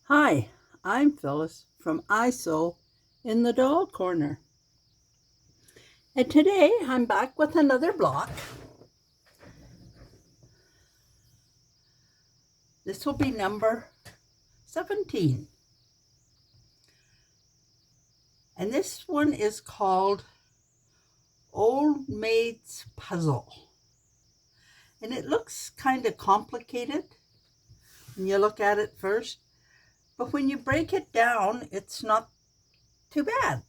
Hi, I'm Phyllis from I Sew in the Doll Corner. And today I'm back with another block. This will be number 17. And this one is called Old Maid's Puzzle. And it looks kind of complicated when you look at it first. But when you break it down, it's not too bad.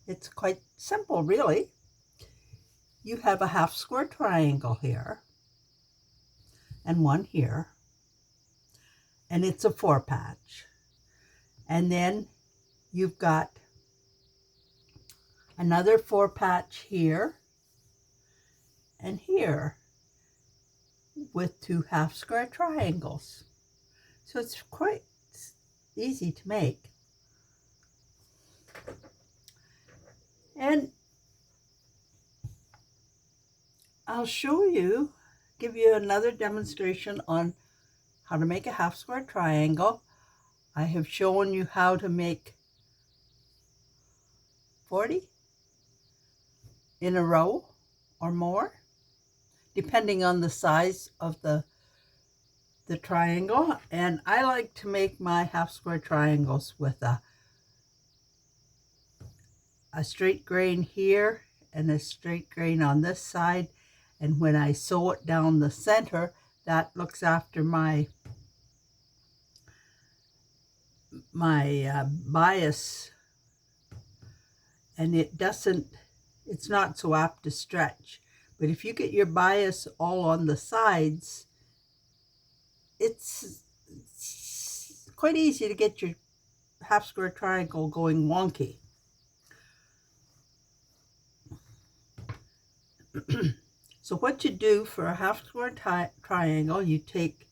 It's quite simple, really. You have a half square triangle here and one here, and it's a 4-patch. And then you've got another 4-patch here and here with 2 half square triangles. So it's quite easy to make. And I'll give you another demonstration on how to make a half square triangle. I have shown you how to make 40 in a row or more, depending on the size of the triangle. And I like to make my half square triangles with a straight grain here and a straight grain on this side. And when I sew it down the center, that looks after my bias, and it's not so apt to stretch. But if you get your bias all on the sides, it's quite easy to get your half square triangle going wonky. So what you do for a half square triangle, you take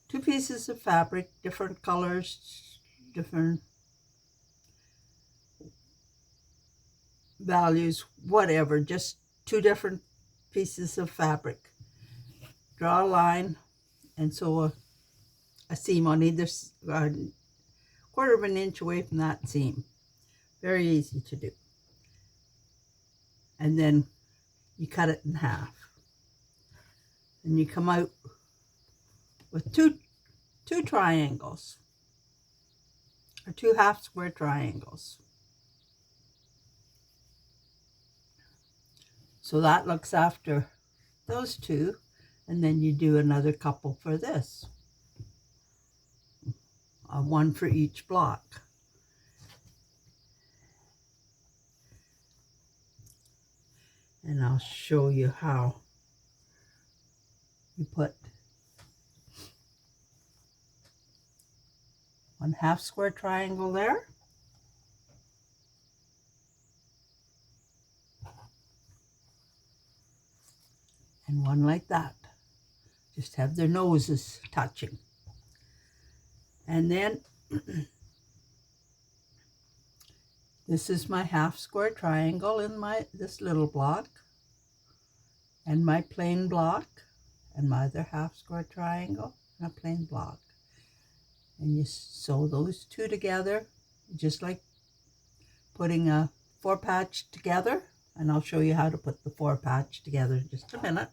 2 pieces of fabric, different colors, different values, whatever, just 2 different pieces of fabric. Draw a line and sew a seam on either quarter of an inch away from that seam. Very easy to do. And then you cut it in half. And you come out with two triangles, or 2 half square triangles. So that looks after those 2, and then you do another couple for this, one for each block. And I'll show you how you put 1 half square triangle there, and one like that. Just have their noses touching. And then this is my half square triangle in this little block, and my plain block, and my other half square triangle, and a plain block. And you sew those 2 together, just like putting a 4-patch together. And I'll show you how to put the 4-patch together in just a minute.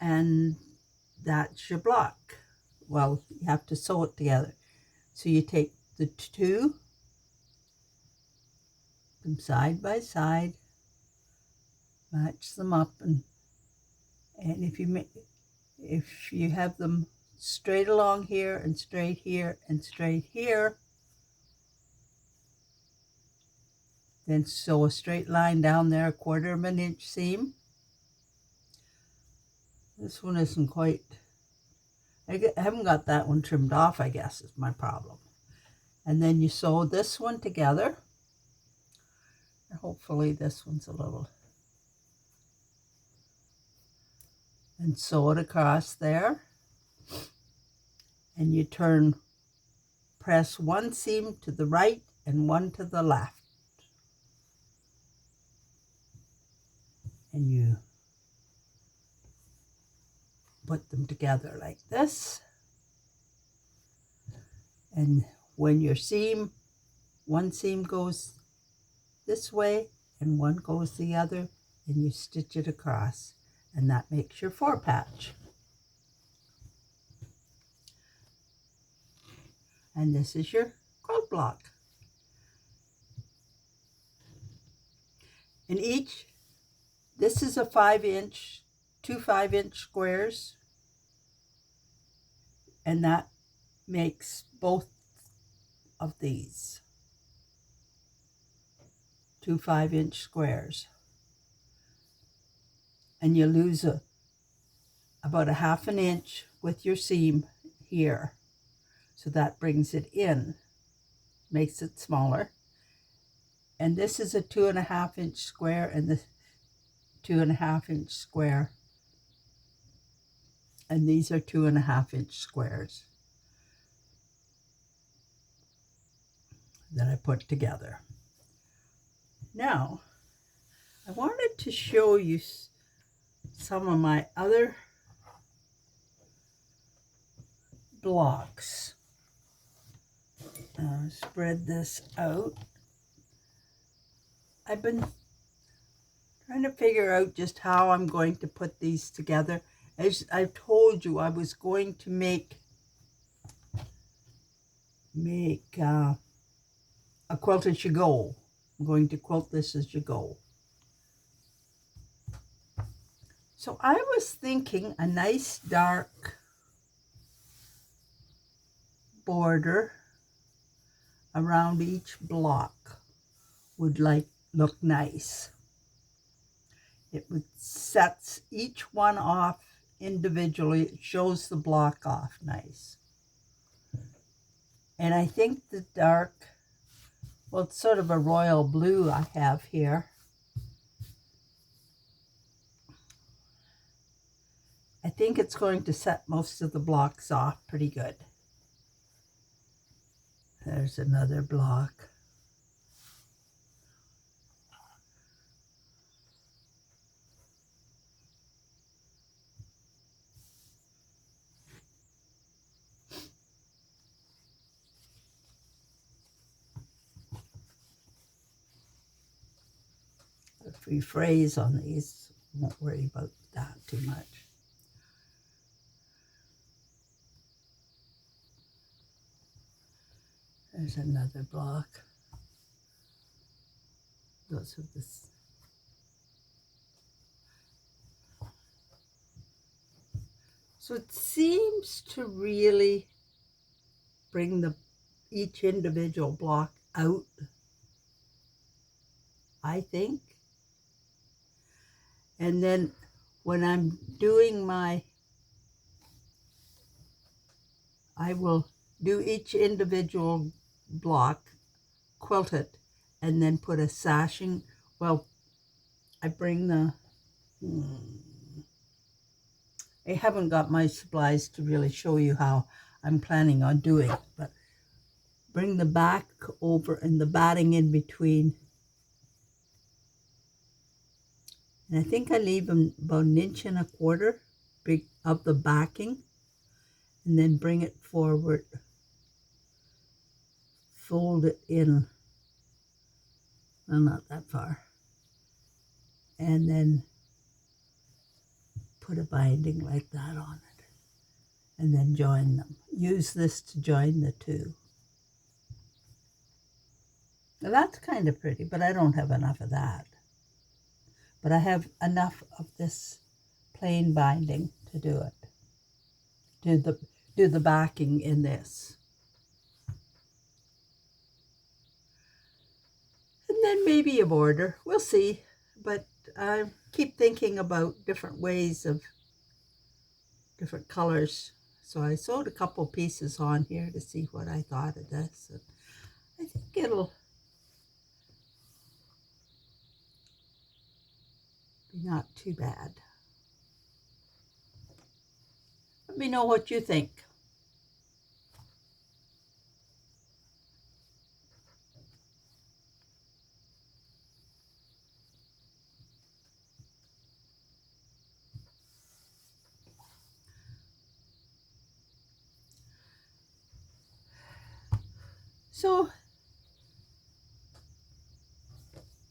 And that's your block. Well, you have to sew it together. So you take the 2, them side by side, match them up, and if you have them straight along here and straight here and straight here, then sew a straight line down there, a quarter of an inch seam. This one isn't quite, I haven't got that one trimmed off, I guess, is my problem. And then you sew this one together. And hopefully this one's a little, and sew it across there. And you press 1 seam to the right and 1 to the left. And you put them together like this. And when your seam, one seam goes this way and one goes the other, and you stitch it across, and that makes your 4-patch. And this is your quilt block. And this is a 5-inch, 2 5-inch squares, and that makes both of these 2 5-inch squares. And you lose about a 1/2 inch with your seam here. So that brings it in, makes it smaller. And this is a 2 1/2-inch square, and the 2 1/2-inch square. And these are 2 1/2-inch squares that I put together. Now, I wanted to show you some of my other blocks. Spread this out. I've been trying to figure out just how I'm going to put these together. As I told you, I was going to make a quilt as you go. I'm going to quilt this as you go. So I was thinking a nice dark border around each block would look nice. It would set each one off individually. It shows the block off nice. And I think the dark, well, it's sort of a royal blue I have here. I think it's going to set most of the blocks off pretty good. There's another block. If we phrase on these, won't worry about that too much. There's another block. Those are this. So it seems to really bring each individual block out, I think. And then when I'm doing I will do each individual block, quilt it, and then put a sashing. Well, I bring I haven't got my supplies to really show you how I'm planning on doing it, but bring the back over and the batting in between. And I think I leave them about 1.25 inches big of the backing, and then bring it forward, fold it in, well, not that far, and then put a binding like that on it, and then join them. Use this to join the two. Now that's kind of pretty, but I don't have enough of that. But I have enough of this plain binding to do it. Do the backing in this. And then maybe a border. We'll see. But I keep thinking about different ways of different colors. So I sewed a couple pieces on here to see what I thought of this. And I think it'll be not too bad. Let me know what you think. So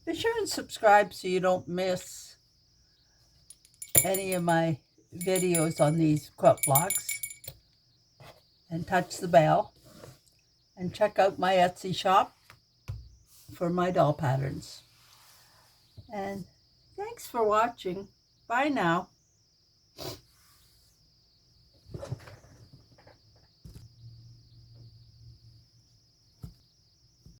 be sure and subscribe so you don't miss any of my videos on these quilt blocks. And touch the bell. And check out my Etsy shop for my doll patterns. And thanks for watching. Bye now.